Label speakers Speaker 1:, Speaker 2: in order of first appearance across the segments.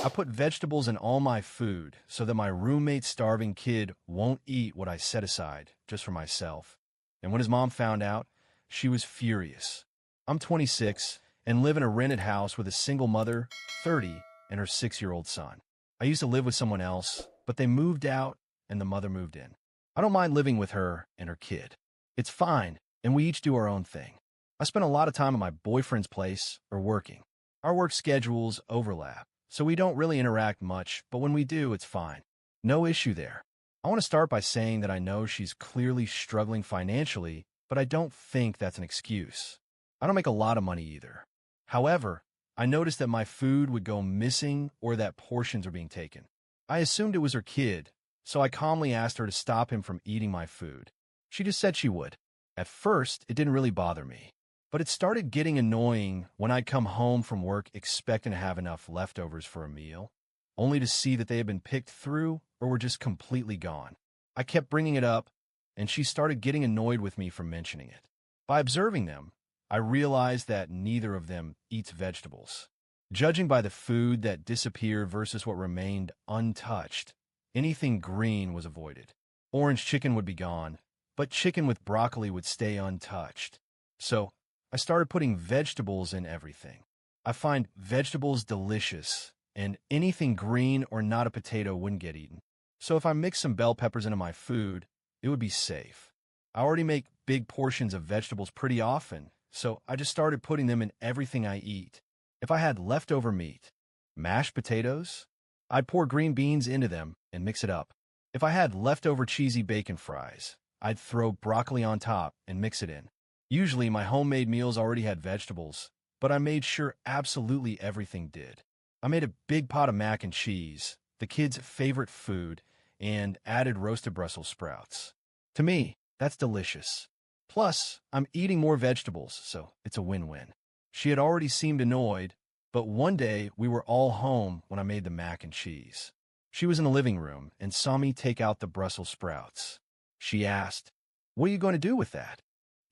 Speaker 1: I put vegetables in all my food so that my roommate's starving kid won't eat what I set aside just for myself. And when his mom found out, she was furious. I'm 26 and live in a rented house with a single mother, 30, and her 6-year-old son. I used to live with someone else, but they moved out and the mother moved in. I don't mind living with her and her kid. It's fine, and we each do our own thing. I spend a lot of time at my boyfriend's place or working. Our work schedules overlap, so we don't really interact much, but when we do, it's fine. No issue there. I want to start by saying that I know she's clearly struggling financially, but I don't think that's an excuse. I don't make a lot of money either. However, I noticed that my food would go missing or that portions were being taken. I assumed it was her kid, so I calmly asked her to stop him from eating my food. She just said she would. At first, it didn't really bother me, but it started getting annoying when I'd come home from work expecting to have enough leftovers for a meal, only to see that they had been picked through or were just completely gone. I kept bringing it up, and she started getting annoyed with me for mentioning it. By observing them, I realized that neither of them eats vegetables. Judging by the food that disappeared versus what remained untouched, anything green was avoided. Orange chicken would be gone, but chicken with broccoli would stay untouched. So, I started putting vegetables in everything. I find vegetables delicious, and anything green or not a potato wouldn't get eaten. So if I mix some bell peppers into my food, it would be safe. I already make big portions of vegetables pretty often, so I just started putting them in everything I eat. If I had leftover meat, mashed potatoes, I'd pour green beans into them and mix it up. If I had leftover cheesy bacon fries, I'd throw broccoli on top and mix it in. Usually my homemade meals already had vegetables, but I made sure absolutely everything did. I made a big pot of mac and cheese, the kids' favorite food, and added roasted Brussels sprouts. To me, that's delicious. Plus, I'm eating more vegetables, so it's a win-win. She had already seemed annoyed, but one day we were all home when I made the mac and cheese. She was in the living room and saw me take out the Brussels sprouts. She asked, "What are you going to do with that?"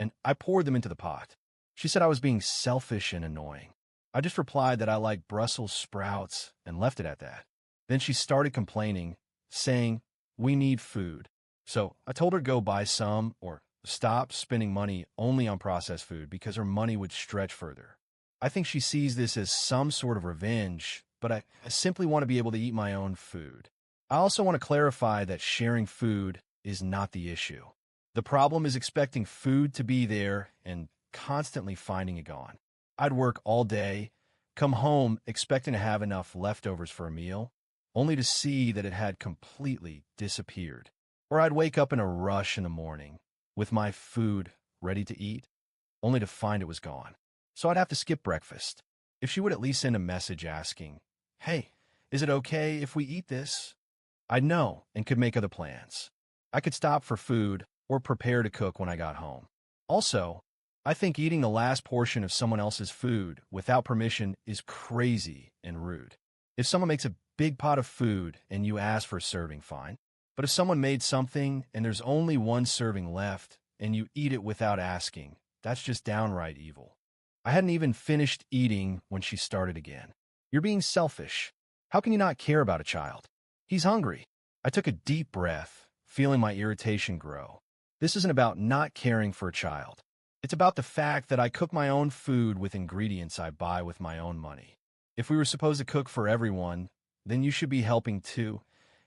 Speaker 1: And I poured them into the pot. She said I was being selfish and annoying. I just replied that I like Brussels sprouts and left it at that. Then she started complaining, saying, "We need food." So I told her to go buy some or stop spending money only on processed food because her money would stretch further. I think she sees this as some sort of revenge, but I simply want to be able to eat my own food. I also want to clarify that sharing food is not the issue. The problem is expecting food to be there and constantly finding it gone. I'd work all day, come home expecting to have enough leftovers for a meal, only to see that it had completely disappeared. Or I'd wake up in a rush in the morning with my food ready to eat, only to find it was gone. So I'd have to skip breakfast. If she would at least send a message asking, "Hey, is it okay if we eat this?" I'd know and could make other plans. I could stop for food or prepare to cook when I got home. Also, I think eating the last portion of someone else's food without permission is crazy and rude. If someone makes a big pot of food and you ask for a serving, fine. But if someone made something and there's only one serving left and you eat it without asking, that's just downright evil. I hadn't even finished eating when she started again. "You're being selfish. How can you not care about a child? He's hungry." I took a deep breath, feeling my irritation grow. This isn't about not caring for a child. It's about the fact that I cook my own food with ingredients I buy with my own money. If we were supposed to cook for everyone, then you should be helping too,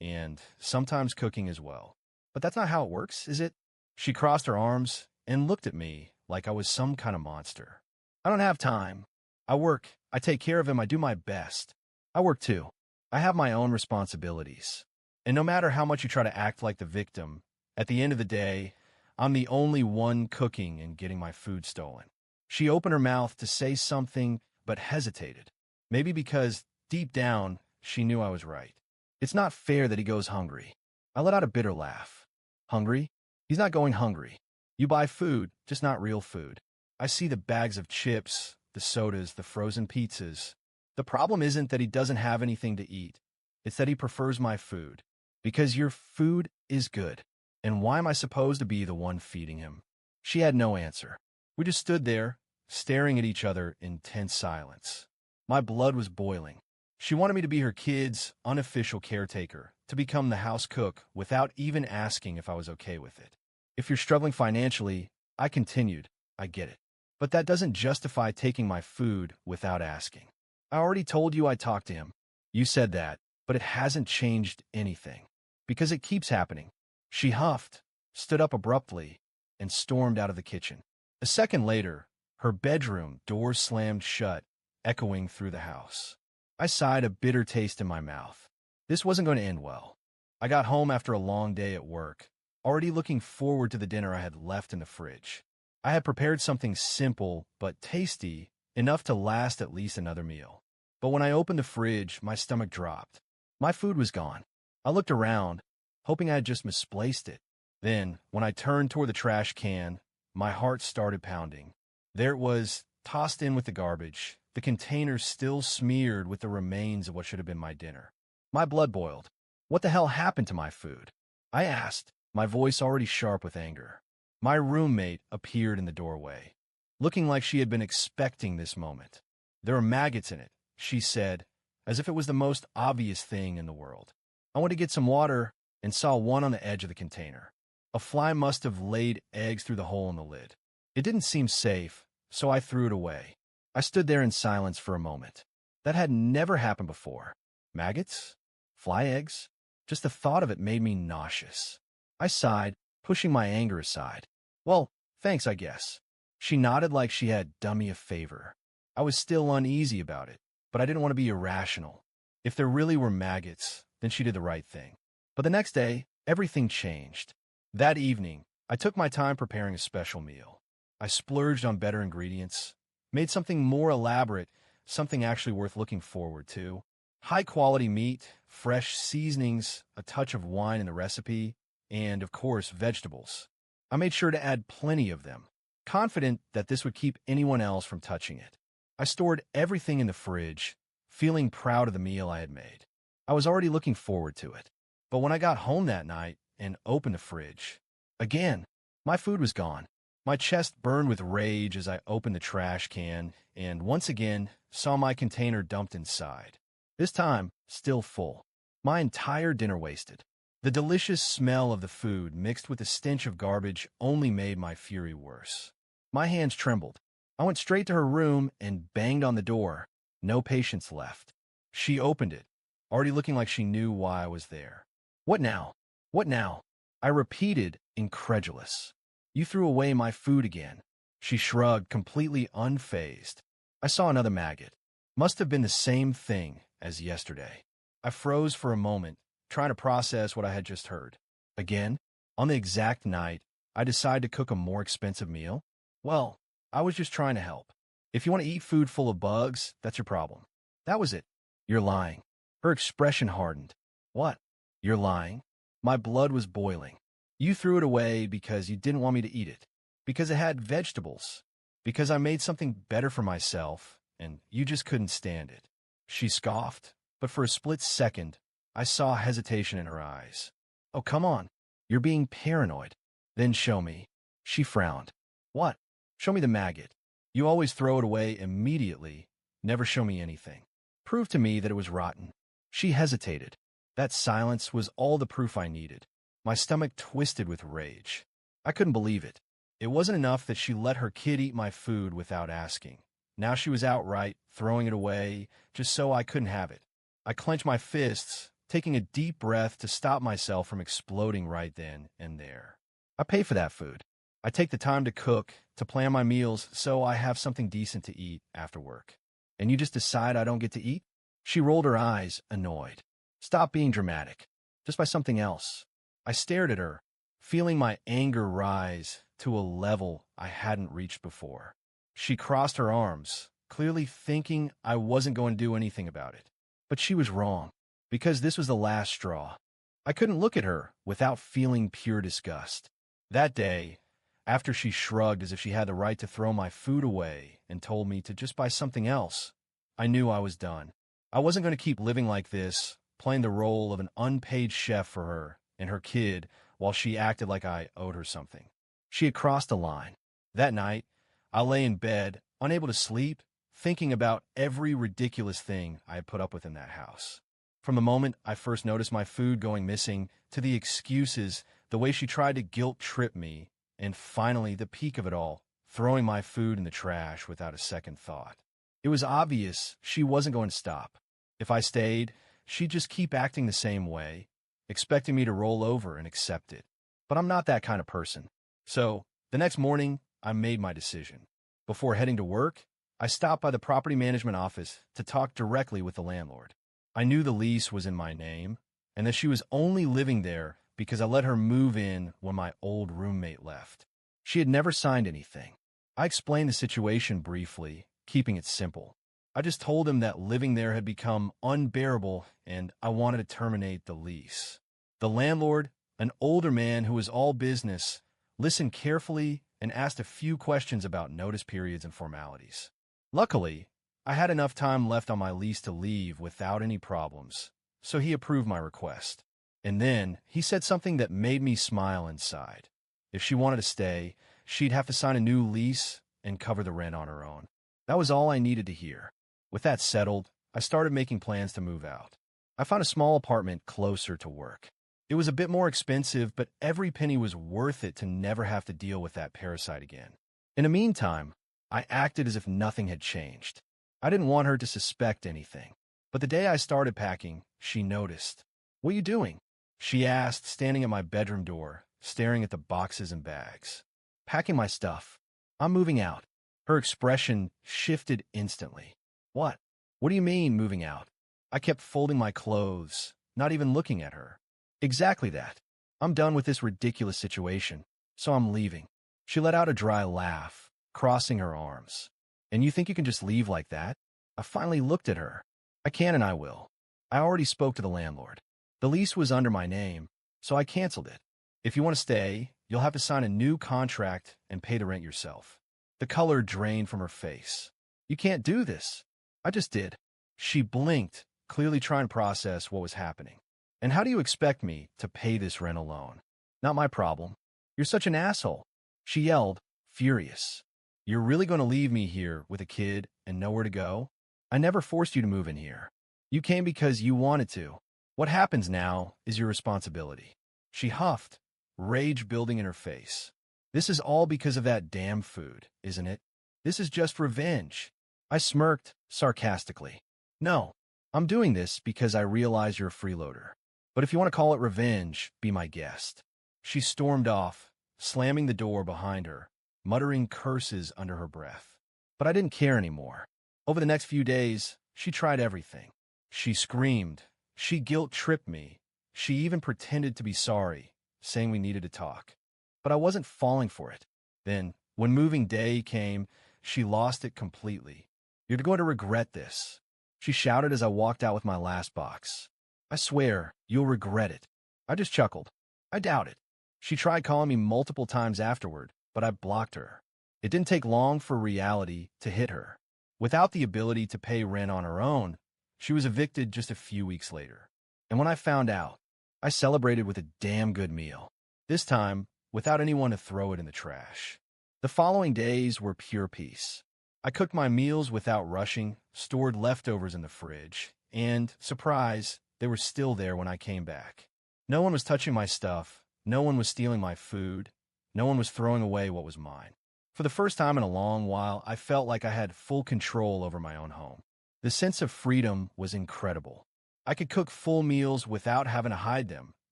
Speaker 1: and sometimes cooking as well. But that's not how it works, is it? She crossed her arms and looked at me like I was some kind of monster. "I don't have time. I work. I take care of him. I do my best. I work too. I have my own responsibilities. And no matter how much you try to act like the victim, at the end of the day, I'm the only one cooking and getting my food stolen." She opened her mouth to say something, but hesitated. Maybe because, deep down, she knew I was right. "It's not fair that he goes hungry." I let out a bitter laugh. "Hungry? He's not going hungry. You buy food, just not real food. I see the bags of chips, the sodas, the frozen pizzas. The problem isn't that he doesn't have anything to eat. It's that he prefers my food. Because your food is good. And why am I supposed to be the one feeding him?" She had no answer. We just stood there, staring at each other in tense silence. My blood was boiling. She wanted me to be her kid's unofficial caretaker, to become the house cook without even asking if I was okay with it. If you're struggling financially, I continued, I get it. But that doesn't justify taking my food without asking. I already told you I talked to him. You said that, but it hasn't changed anything. Because it keeps happening. She huffed, stood up abruptly, and stormed out of the kitchen. A second later, her bedroom door slammed shut, echoing through the house. I sighed, a bitter taste in my mouth. This wasn't going to end well. I got home after a long day at work, already looking forward to the dinner I had left in the fridge. I had prepared something simple but tasty, enough to last at least another meal. But when I opened the fridge, my stomach dropped. My food was gone. I looked around, hoping I had just misplaced it. Then, when I turned toward the trash can, my heart started pounding. There it was, tossed in with the garbage, the container still smeared with the remains of what should have been my dinner. My blood boiled. What the hell happened to my food? I asked, my voice already sharp with anger. My roommate appeared in the doorway, looking like she had been expecting this moment. There are maggots in it, she said, as if it was the most obvious thing in the world. I went to get some water and saw one on the edge of the container. A fly must have laid eggs through the hole in the lid. It didn't seem safe, so I threw it away. I stood there in silence for a moment. That had never happened before. Maggots? Fly eggs? Just the thought of it made me nauseous. I sighed, pushing my anger aside. Well, thanks, I guess. She nodded like she had done me a favor. I was still uneasy about it, but I didn't want to be irrational. If there really were maggots, then she did the right thing. But the next day, everything changed. That evening, I took my time preparing a special meal. I splurged on better ingredients, made something more elaborate, something actually worth looking forward to. High-quality meat, fresh seasonings, a touch of wine in the recipe, and, of course, vegetables. I made sure to add plenty of them, confident that this would keep anyone else from touching it. I stored everything in the fridge, feeling proud of the meal I had made. I was already looking forward to it. But when I got home that night and opened the fridge, again, my food was gone. My chest burned with rage as I opened the trash can and once again saw my container dumped inside. This time, still full. My entire dinner wasted. The delicious smell of the food mixed with the stench of garbage only made my fury worse. My hands trembled. I went straight to her room and banged on the door. No patience left. She opened it, already looking like she knew why I was there. What now? What now? I repeated, incredulous. You threw away my food again. She shrugged, completely unfazed. I saw another maggot. Must have been the same thing as yesterday. I froze for a moment, trying to process what I had just heard. Again, on the exact night, I decided to cook a more expensive meal? Well, I was just trying to help. If you want to eat food full of bugs, that's your problem. That was it. You're lying. Her expression hardened. What? You're lying? My blood was boiling. You threw it away because you didn't want me to eat it. Because it had vegetables. Because I made something better for myself, and you just couldn't stand it. She scoffed, but for a split second, I saw hesitation in her eyes. Oh, come on. You're being paranoid. Then show me. She frowned. What? Show me the maggot. You always throw it away immediately, never show me anything. Prove to me that it was rotten. She hesitated. That silence was all the proof I needed. My stomach twisted with rage. I couldn't believe it. It wasn't enough that she let her kid eat my food without asking. Now she was outright throwing it away just so I couldn't have it. I clenched my fists, taking a deep breath to stop myself from exploding right then and there. I pay for that food. I take the time to cook, to plan my meals, so I have something decent to eat after work. And you just decide I don't get to eat? She rolled her eyes, annoyed. Stop being dramatic. Just buy something else. I stared at her, feeling my anger rise to a level I hadn't reached before. She crossed her arms, clearly thinking I wasn't going to do anything about it. But she was wrong, because this was the last straw. I couldn't look at her without feeling pure disgust. That day, after she shrugged as if she had the right to throw my food away and told me to just buy something else, I knew I was done. I wasn't going to keep living like this, playing the role of an unpaid chef for her and her kid while she acted like I owed her something. She had crossed a line. That night, I lay in bed, unable to sleep, thinking about every ridiculous thing I had put up with in that house. From the moment I first noticed my food going missing, to the excuses, the way she tried to guilt trip me, and finally the peak of it all, throwing my food in the trash without a second thought. It was obvious she wasn't going to stop. If I stayed, she'd just keep acting the same way, expecting me to roll over and accept it. But I'm not that kind of person. So, the next morning, I made my decision. Before heading to work, I stopped by the property management office to talk directly with the landlord. I knew the lease was in my name, and that she was only living there because I let her move in when my old roommate left. She had never signed anything. I explained the situation briefly, keeping it simple. I just told him that living there had become unbearable and I wanted to terminate the lease. The landlord, an older man who was all business, listened carefully and asked a few questions about notice periods and formalities. Luckily, I had enough time left on my lease to leave without any problems, so he approved my request. And then he said something that made me smile inside. If she wanted to stay, she'd have to sign a new lease and cover the rent on her own. That was all I needed to hear. With that settled, I started making plans to move out. I found a small apartment closer to work. It was a bit more expensive, but every penny was worth it to never have to deal with that parasite again. In the meantime, I acted as if nothing had changed. I didn't want her to suspect anything. But the day I started packing, she noticed. "What are you doing?" she asked, standing at my bedroom door, staring at the boxes and bags. "Packing my stuff. I'm moving out." Her expression shifted instantly. "What? What do you mean, moving out?" I kept folding my clothes, not even looking at her. "Exactly that. I'm done with this ridiculous situation, so I'm leaving." She let out a dry laugh, crossing her arms. "And you think you can just leave like that?" I finally looked at her. "I can and I will. I already spoke to the landlord. The lease was under my name, so I canceled it. If you want to stay, you'll have to sign a new contract and pay the rent yourself." The color drained from her face. "You can't do this." "I just did." She blinked, clearly trying to process what was happening. "And how do you expect me to pay this rent alone?" "Not my problem." "You're such an asshole," she yelled, furious. "You're really going to leave me here with a kid and nowhere to go? I never forced you to move in here. You came because you wanted to. What happens now is your responsibility." She huffed, rage building in her face. "This is all because of that damn food, isn't it? This is just revenge." I smirked sarcastically. "No, I'm doing this because I realize you're a freeloader. But if you want to call it revenge, be my guest." She stormed off, slamming the door behind her, muttering curses under her breath. But I didn't care anymore. Over the next few days, she tried everything. She screamed. She guilt-tripped me. She even pretended to be sorry, saying we needed to talk. But I wasn't falling for it. Then, when moving day came, she lost it completely. "You're going to regret this," she shouted as I walked out with my last box. "I swear, you'll regret it." I just chuckled. "I doubt it." She tried calling me multiple times afterward, but I blocked her. It didn't take long for reality to hit her. Without the ability to pay rent on her own, she was evicted just a few weeks later. And when I found out, I celebrated with a damn good meal. This time, without anyone to throw it in the trash. The following days were pure peace. I cooked my meals without rushing, stored leftovers in the fridge, and, surprise, they were still there when I came back. No one was touching my stuff, no one was stealing my food, no one was throwing away what was mine. For the first time in a long while, I felt like I had full control over my own home. The sense of freedom was incredible. I could cook full meals without having to hide them,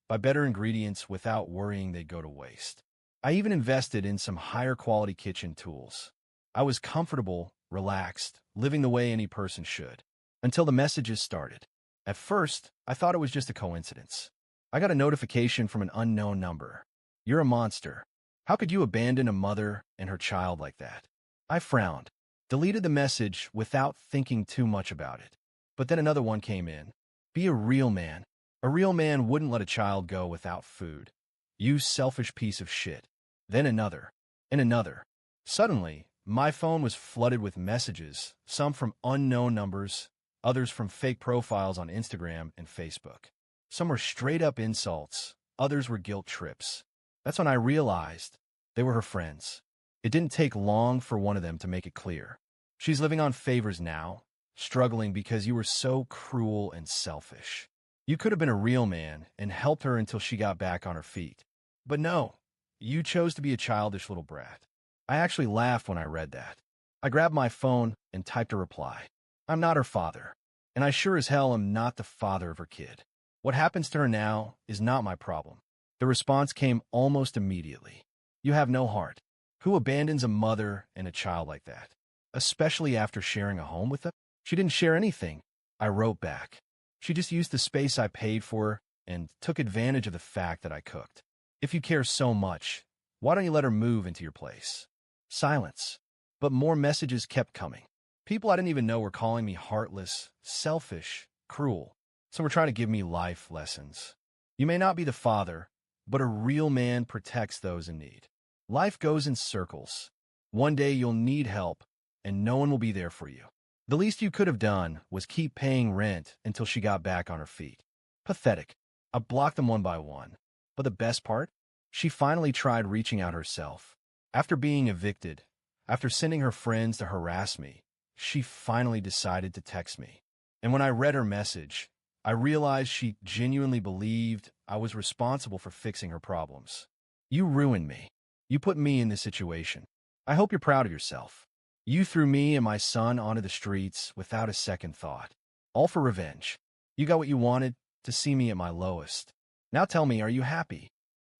Speaker 1: buy better ingredients without worrying they'd go to waste. I even invested in some higher quality kitchen tools. I was comfortable, relaxed, living the way any person should, until the messages started. At first, I thought it was just a coincidence. I got a notification from an unknown number. "You're a monster. How could you abandon a mother and her child like that?" I frowned, deleted the message without thinking too much about it. But then another one came in. "Be a real man. A real man wouldn't let a child go without food. You selfish piece of shit." Then another, and another. Suddenly, my phone was flooded with messages, some from unknown numbers, others from fake profiles on Instagram and Facebook. Some were straight-up insults, others were guilt trips. That's when I realized they were her friends. It didn't take long for one of them to make it clear. She's living on favors now, struggling because you were so cruel and selfish. You could have been a real man and helped her until she got back on her feet. But no, you chose to be a childish little brat. I actually laughed when I read that. I grabbed my phone and typed a reply. I'm not her father, and I sure as hell am not the father of her kid. What happens to her now is not my problem. The response came almost immediately. You have no heart. Who abandons a mother and a child like that? Especially after sharing a home with them? She didn't share anything. I wrote back. She just used the space I paid for her and took advantage of the fact that I cooked. If you care so much, why don't you let her move into your place? Silence. But more messages kept coming. People I didn't even know were calling me heartless, selfish, cruel. Some were trying to give me life lessons. You may not be the father, but a real man protects those in need. Life goes in circles. One day you'll need help, and no one will be there for you. The least you could have done was keep paying rent until she got back on her feet. Pathetic. I blocked them one by one. But the best part? She finally tried reaching out herself. After being evicted, after sending her friends to harass me, she finally decided to text me. And when I read her message, I realized she genuinely believed I was responsible for fixing her problems. You ruined me. You put me in this situation. I hope you're proud of yourself. You threw me and my son onto the streets without a second thought. All for revenge. You got what you wanted, to see me at my lowest. Now tell me, are you happy?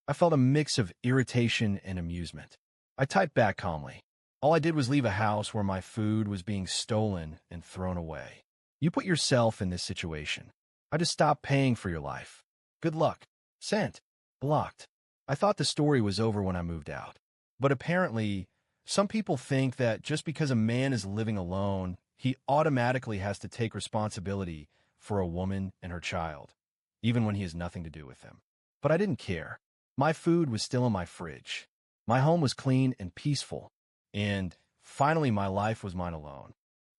Speaker 1: I felt a mix of irritation and amusement. I typed back calmly. All I did was leave a house where my food was being stolen and thrown away. You put yourself in this situation. I just stopped paying for your life. Good luck. Sent. Blocked. I thought the story was over when I moved out. But apparently, some people think that just because a man is living alone, he automatically has to take responsibility for a woman and her child, even when he has nothing to do with them. But I didn't care. My food was still in my fridge. My home was clean and peaceful. And finally, my life was mine alone.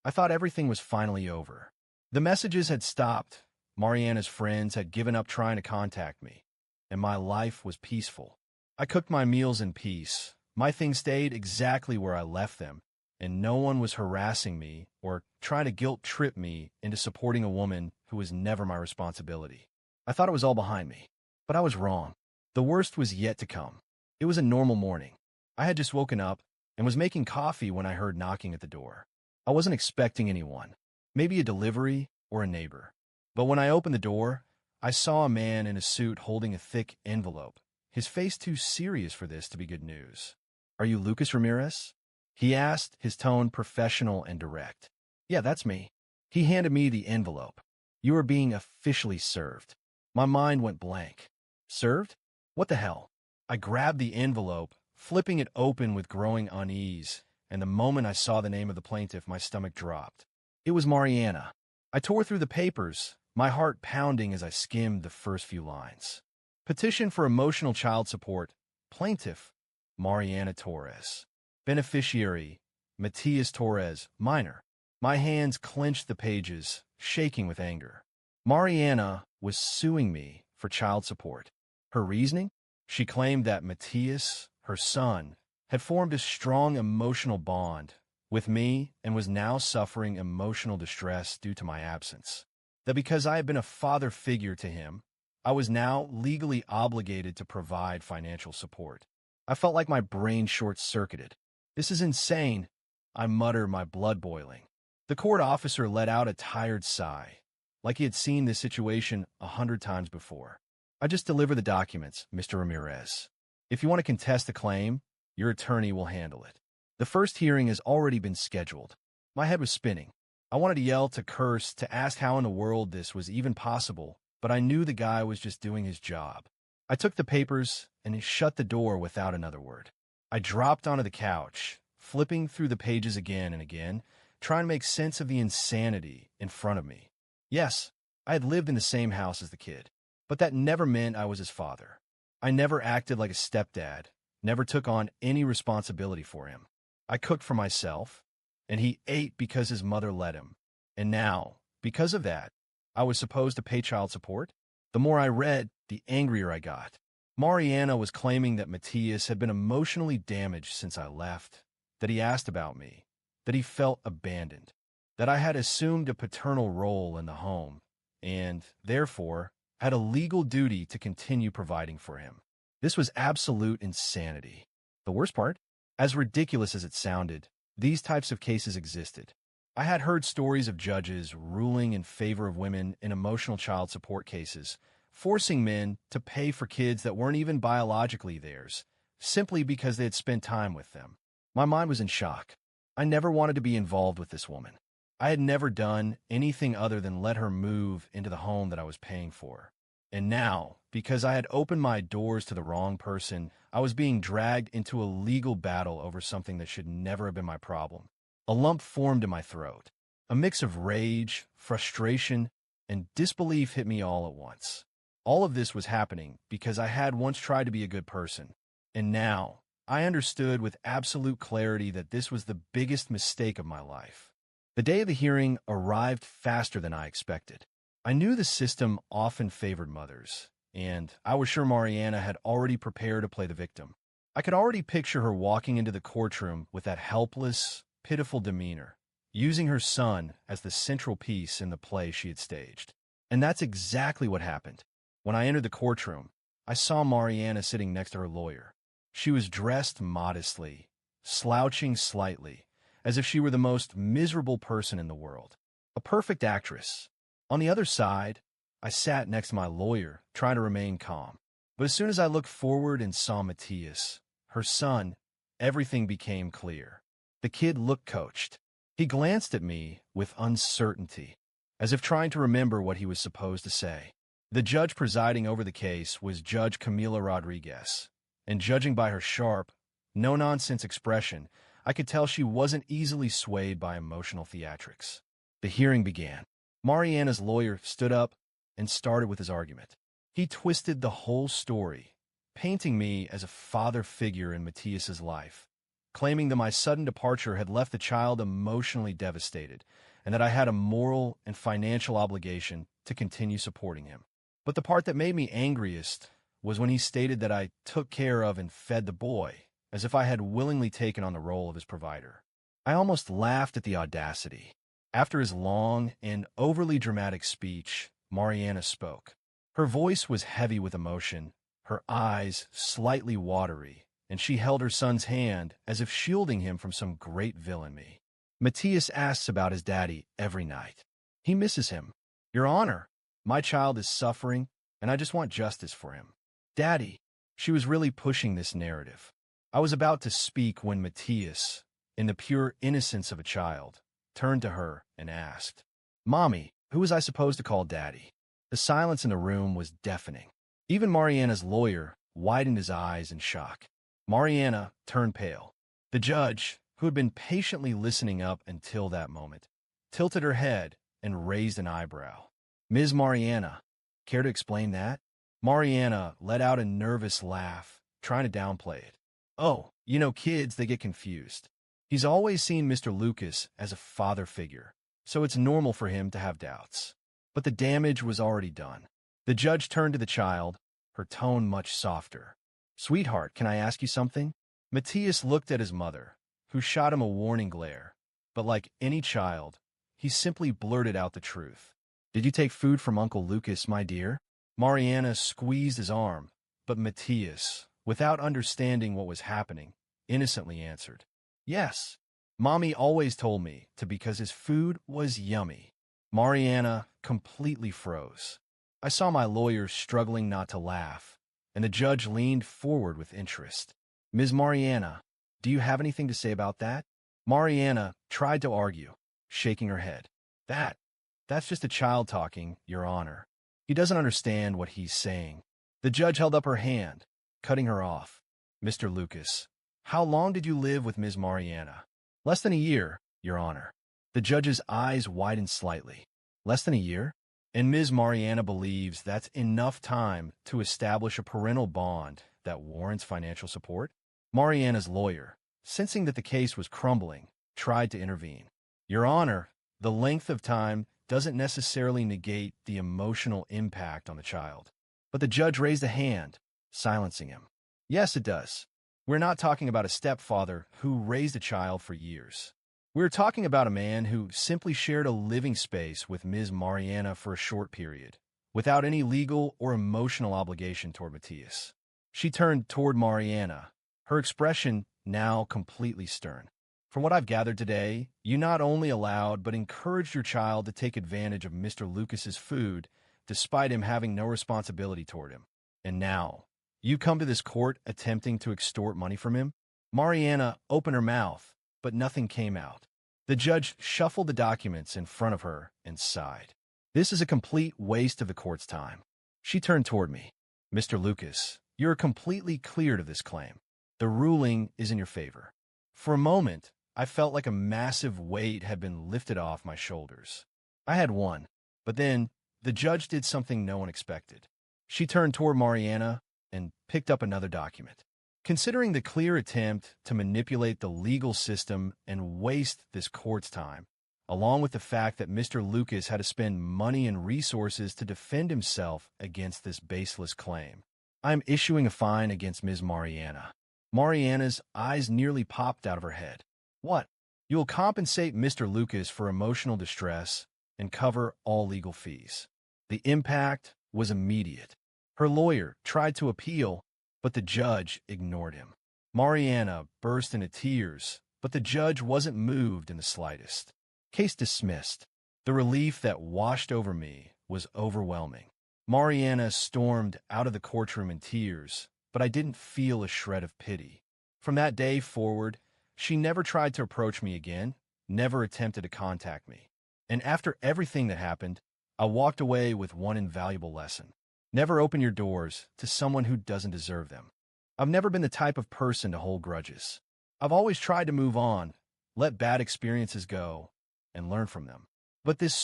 Speaker 1: I thought everything was finally over. The messages had stopped. Mariana's friends had given up trying to contact me, and my life was peaceful. I cooked my meals in peace. My things stayed exactly where I left them, and no one was harassing me or trying to guilt-trip me into supporting a woman who was never my responsibility. I thought it was all behind me, but I was wrong. The worst was yet to come. It was a normal morning. I had just woken up and was making coffee when I heard knocking at the door. I wasn't expecting anyone, maybe a delivery or a neighbor. But when I opened the door, I saw a man in a suit holding a thick envelope, his face too serious for this to be good news. Are you Lucas Ramirez? He asked, his tone professional and direct. Yeah, that's me. He handed me the envelope. You are being officially served. My mind went blank. Served? What the hell? I grabbed the envelope, flipping it open with growing unease, and the moment I saw the name of the plaintiff, my stomach dropped. It was Mariana. I tore through the papers, my heart pounding as I skimmed the first few lines. Petition for emotional child support. Plaintiff, Mariana Torres. Beneficiary, Matias Torres, minor. My hands clenched the pages, shaking with anger. Mariana was suing me for child support. Her reasoning? She claimed that Matias, her son, had formed a strong emotional bond with me and was now suffering emotional distress due to my absence. That because I had been a father figure to him, I was now legally obligated to provide financial support. I felt like my brain short-circuited. This is insane, I muttered, my blood boiling. The court officer let out a tired sigh, like he had seen this situation 100 times before. I just deliver the documents, Mr. Ramirez. If you want to contest the claim, your attorney will handle it. The first hearing has already been scheduled. My head was spinning. I wanted to yell, to curse, to ask how in the world this was even possible, but I knew the guy was just doing his job. I took the papers and shut the door without another word. I dropped onto the couch, flipping through the pages again and again, trying to make sense of the insanity in front of me. Yes, I had lived in the same house as the kid, but that never meant I was his father. I never acted like a stepdad, never took on any responsibility for him. I cooked for myself, and he ate because his mother let him. And now, because of that, I was supposed to pay child support? The more I read, the angrier I got. Mariana was claiming that Matias had been emotionally damaged since I left, that he asked about me, that he felt abandoned, that I had assumed a paternal role in the home, and, therefore, had a legal duty to continue providing for him. This was absolute insanity. The worst part? As ridiculous as it sounded, these types of cases existed. I had heard stories of judges ruling in favor of women in emotional child support cases, forcing men to pay for kids that weren't even biologically theirs, simply because they had spent time with them. My mind was in shock. I never wanted to be involved with this woman. I had never done anything other than let her move into the home that I was paying for. And now, because I had opened my doors to the wrong person, I was being dragged into a legal battle over something that should never have been my problem. A lump formed in my throat. A mix of rage, frustration, and disbelief hit me all at once. All of this was happening because I had once tried to be a good person, and now I understood with absolute clarity that this was the biggest mistake of my life. The day of the hearing arrived faster than I expected. I knew the system often favored mothers, and I was sure Mariana had already prepared to play the victim. I could already picture her walking into the courtroom with that helpless, pitiful demeanor, using her son as the central piece in the play she had staged. And that's exactly what happened. When I entered the courtroom, I saw Mariana sitting next to her lawyer. She was dressed modestly, slouching slightly, as if she were the most miserable person in the world. A perfect actress. On the other side, I sat next to my lawyer, trying to remain calm. But as soon as I looked forward and saw Matthias, her son, everything became clear. The kid looked coached. He glanced at me with uncertainty, as if trying to remember what he was supposed to say. The judge presiding over the case was Judge Camila Rodriguez, and judging by her sharp, no-nonsense expression, I could tell she wasn't easily swayed by emotional theatrics. The hearing began. Mariana's lawyer stood up and started with his argument. He twisted the whole story, painting me as a father figure in Matthias's life, claiming that my sudden departure had left the child emotionally devastated, and that I had a moral and financial obligation to continue supporting him. But the part that made me angriest was when he stated that I took care of and fed the boy, as if I had willingly taken on the role of his provider. I almost laughed at the audacity. After his long and overly dramatic speech, Mariana spoke. Her voice was heavy with emotion, her eyes slightly watery, and she held her son's hand as if shielding him from some great villainy. Matthias asks about his daddy every night. He misses him. Your Honor, my child is suffering, and I just want justice for him. Daddy, she was really pushing this narrative. I was about to speak when Matthias, in the pure innocence of a child, turned to her and asked, Mommy, who was I supposed to call Daddy? The silence in the room was deafening. Even Mariana's lawyer widened his eyes in shock. Mariana turned pale. The judge, who had been patiently listening up until that moment, tilted her head and raised an eyebrow. Ms. Mariana, care to explain that? Mariana let out a nervous laugh, trying to downplay it. Oh, kids, they get confused. He's always seen Mr. Lucas as a father figure, so it's normal for him to have doubts. But the damage was already done. The judge turned to the child, her tone much softer. Sweetheart, can I ask you something? Matthias looked at his mother, who shot him a warning glare. But like any child, he simply blurted out the truth. Did you take food from Uncle Lucas, my dear? Mariana squeezed his arm, but Matthias, without understanding what was happening, innocently answered. Yes. Mommy always told me to because his food was yummy. Mariana completely froze. I saw my lawyer struggling not to laugh, and the judge leaned forward with interest. Ms. Mariana, do you have anything to say about that? Mariana tried to argue, shaking her head. That's just a child talking, Your Honor. He doesn't understand what he's saying. The judge held up her hand, cutting her off. Mr. Lucas, how long did you live with Ms. Mariana? Less than a year, Your Honor. The judge's eyes widened slightly. Less than a year? And Ms. Mariana believes that's enough time to establish a parental bond that warrants financial support? Mariana's lawyer, sensing that the case was crumbling, tried to intervene. Your Honor, the length of time doesn't necessarily negate the emotional impact on the child. But the judge raised a hand, silencing him. Yes, it does. We're not talking about a stepfather who raised a child for years. We were talking about a man who simply shared a living space with Ms. Mariana for a short period, without any legal or emotional obligation toward Matthias. She turned toward Mariana, her expression now completely stern. From what I've gathered today, you not only allowed but encouraged your child to take advantage of Mr. Lucas's food, despite him having no responsibility toward him. And now, you come to this court attempting to extort money from him? Mariana opened her mouth, but nothing came out. The judge shuffled the documents in front of her and sighed. This is a complete waste of the court's time. She turned toward me. Mr. Lucas, you are completely cleared of this claim. The ruling is in your favor. For a moment, I felt like a massive weight had been lifted off my shoulders. I had won, but then the judge did something no one expected. She turned toward Mariana and picked up another document. Considering the clear attempt to manipulate the legal system and waste this court's time, along with the fact that Mr. Lucas had to spend money and resources to defend himself against this baseless claim, I am issuing a fine against Ms. Mariana. Mariana's eyes nearly popped out of her head. What? You will compensate Mr. Lucas for emotional distress and cover all legal fees. The impact was immediate. Her lawyer tried to appeal, but the judge ignored him. Mariana burst into tears, but the judge wasn't moved in the slightest. Case dismissed. The relief that washed over me was overwhelming. Mariana stormed out of the courtroom in tears, but I didn't feel a shred of pity. From that day forward, she never tried to approach me again, never attempted to contact me. And after everything that happened, I walked away with one invaluable lesson. Never open your doors to someone who doesn't deserve them. I've never been the type of person to hold grudges. I've always tried to move on, let bad experiences go, and learn from them. But this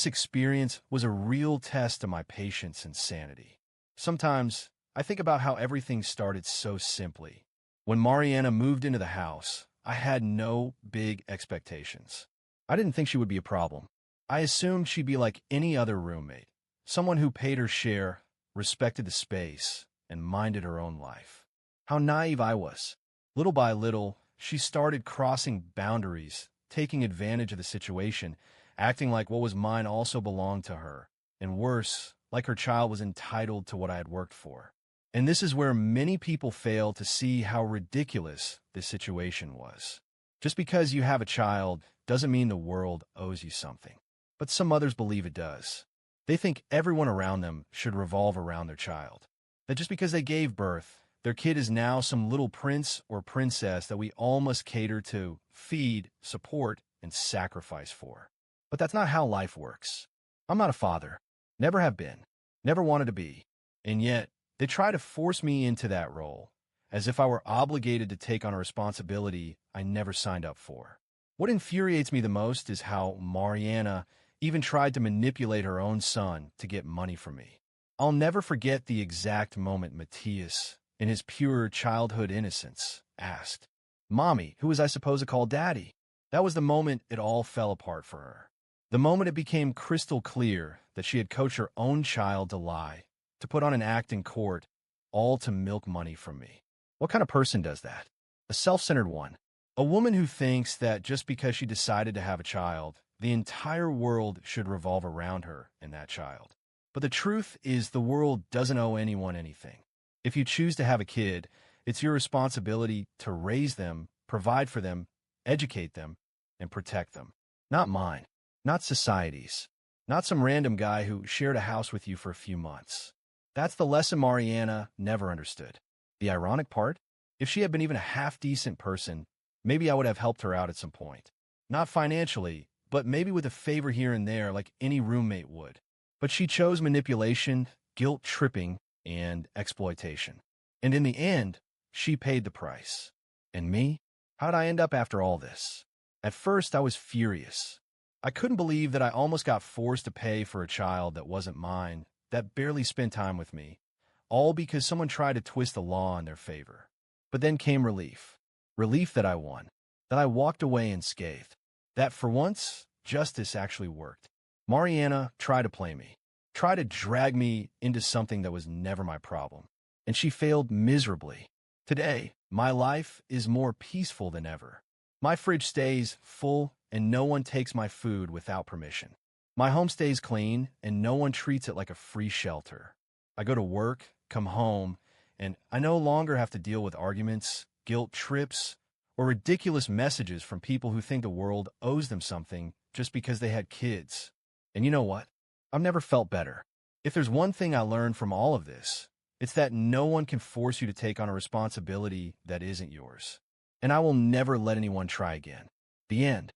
Speaker 1: experience was a real test of my patience and sanity. Sometimes I think about how everything started so simply. When Mariana moved into the house, I had no big expectations. I didn't think she would be a problem. I assumed she'd be like any other roommate, someone who paid her share, respected the space, and minded her own life. How naive I was. Little by little, she started crossing boundaries, taking advantage of the situation, acting like what was mine also belonged to her, and worse, like her child was entitled to what I had worked for. And this is where many people fail to see how ridiculous this situation was. Just because you have a child doesn't mean the world owes you something. But some mothers believe it does. They think everyone around them should revolve around their child. That just because they gave birth, their kid is now some little prince or princess that we all must cater to, feed, support, and sacrifice for. But that's not how life works. I'm not a father. Never have been. Never wanted to be. And yet, they try to force me into that role, as if I were obligated to take on a responsibility I never signed up for. What infuriates me the most is how Mariana even tried to manipulate her own son to get money from me. I'll never forget the exact moment Matthias, in his pure childhood innocence, asked, "Mommy, who was I supposed to call Daddy?" That was the moment it all fell apart for her. The moment it became crystal clear that she had coached her own child to lie, to put on an act in court, all to milk money from me. What kind of person does that? A self-centered one. A woman who thinks that just because she decided to have a child, the entire world should revolve around her and that child. But the truth is the world doesn't owe anyone anything. If you choose to have a kid, it's your responsibility to raise them, provide for them, educate them, and protect them. Not mine. Not society's. Not some random guy who shared a house with you for a few months. That's the lesson Mariana never understood. The ironic part? If she had been even a half-decent person, maybe I would have helped her out at some point. Not financially, but maybe with a favor here and there like any roommate would. But she chose manipulation, guilt-tripping, and exploitation. And in the end, she paid the price. And me? How'd I end up after all this? At first, I was furious. I couldn't believe that I almost got forced to pay for a child that wasn't mine, that barely spent time with me, all because someone tried to twist the law in their favor. But then came relief. Relief that I won, that I walked away unscathed, that for once, justice actually worked. Mariana tried to play me, tried to drag me into something that was never my problem, and she failed miserably. Today, my life is more peaceful than ever. My fridge stays full, and no one takes my food without permission. My home stays clean, and no one treats it like a free shelter. I go to work, come home, and I no longer have to deal with arguments, guilt trips, or ridiculous messages from people who think the world owes them something just because they had kids. And you know what? I've never felt better. If there's one thing I learned from all of this, it's that no one can force you to take on a responsibility that isn't yours. And I will never let anyone try again. The end.